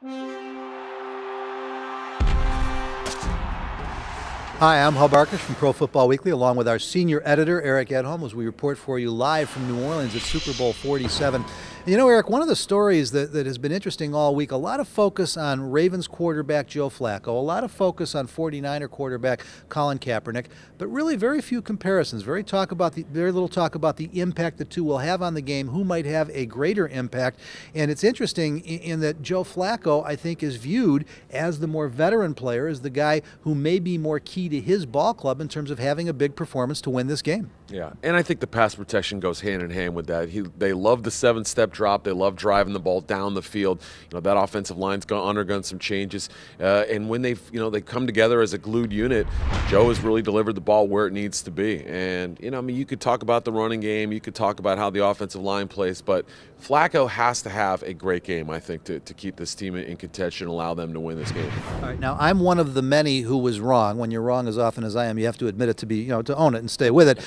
Hi, I'm Hub Arkush from Pro Football Weekly, along with our senior editor, Eric Edholm, as we report for you live from New Orleans at Super Bowl 47. You know, Eric, one of the stories that has been interesting all week, a lot of focus on Ravens quarterback Joe Flacco, a lot of focus on 49er quarterback Colin Kaepernick, but really very few comparisons, very little talk about the impact the two will have on the game, who might have a greater impact. And it's interesting in that Joe Flacco, I think, is viewed as the more veteran player, as the guy who may be more key to his ball club in terms of having a big performance to win this game. Yeah, and I think the pass protection goes hand in hand with that. They love the 7-step drop. They love driving the ball down the field. You know, that offensive line's undergone some changes, and when they come together as a glued unit, Joe has really delivered the ball where it needs to be. And I mean, you could talk about the running game, you could talk about how the offensive line plays, but Flacco has to have a great game, I think, to keep this team in contention and allow them to win this game. All right, now I'm one of the many who was wrong. When you're wrong as often as I am, you have to admit it to own it and stay with it.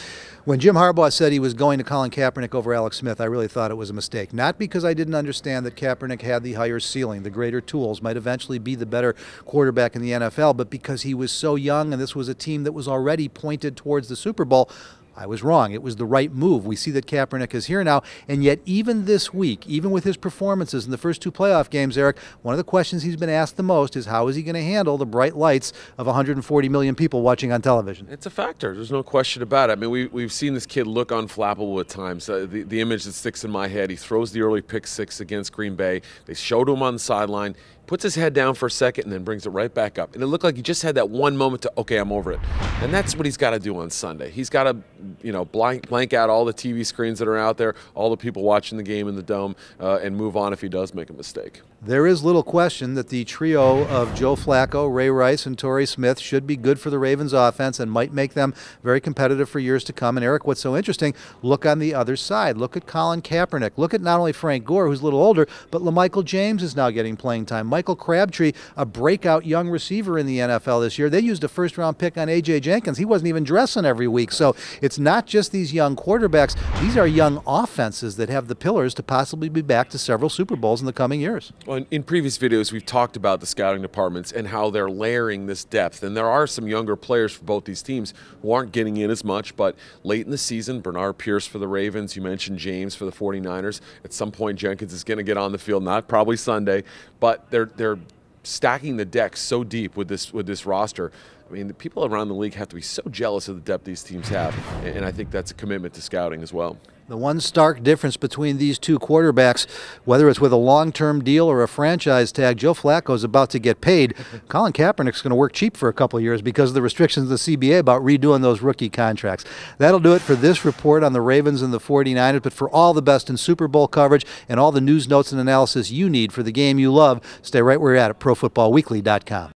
When Jim Harbaugh said he was going to Colin Kaepernick over Alex Smith, I really thought it was a mistake. Not because I didn't understand that Kaepernick had the higher ceiling, the greater tools, might eventually be the better quarterback in the NFL, but because he was so young and this was a team that was already pointed towards the Super Bowl. I was wrong. It was the right move. We see that Kaepernick is here now, and yet even this week, even with his performances in the first two playoff games, Eric, one of the questions he's been asked the most is how is he going to handle the bright lights of 140 million people watching on television? It's a factor. There's no question about it. I mean, we've seen this kid look unflappable at times. The image that sticks in my head, he throws the early pick six against Green Bay. They showed him on the sideline, puts his head down for a second, and then brings it right back up. And it looked like he just had that one moment to, okay, I'm over it. And that's what he's got to do on Sunday. He's got to, blank out all the TV screens that are out there, all the people watching the game in the dome, and move on if he does make a mistake. There is little question that the trio of Joe Flacco, Ray Rice, and Torrey Smith should be good for the Ravens offense and might make them very competitive for years to come. And Eric, what's so interesting, look on the other side. Look at Colin Kaepernick. Look at not only Frank Gore, who's a little older, but LaMichael James is now getting playing time. Michael Crabtree, a breakout young receiver in the NFL this year. They used a first-round pick on A.J. Jenkins. He wasn't even dressing every week. So it's not just these young quarterbacks. These are young offenses that have the pillars to possibly be back to several Super Bowls in the coming years. Well, in previous videos, we've talked about the scouting departments and how they're layering this depth. And there are some younger players for both these teams who aren't getting in as much. But late in the season, Bernard Pierce for the Ravens, you mentioned James for the 49ers. At some point, Jenkins is going to get on the field, not probably Sunday, but they're stacking the deck so deep with this roster. I mean, the people around the league have to be so jealous of the depth these teams have, and I think that's a commitment to scouting as well. The one stark difference between these two quarterbacks, whether it's with a long-term deal or a franchise tag, Joe Flacco is about to get paid. Colin Kaepernick's going to work cheap for a couple of years because of the restrictions of the CBA about redoing those rookie contracts. That'll do it for this report on the Ravens and the 49ers, but for all the best in Super Bowl coverage and all the news, notes, and analysis you need for the game you love, stay right where you're at ProFootballWeekly.com.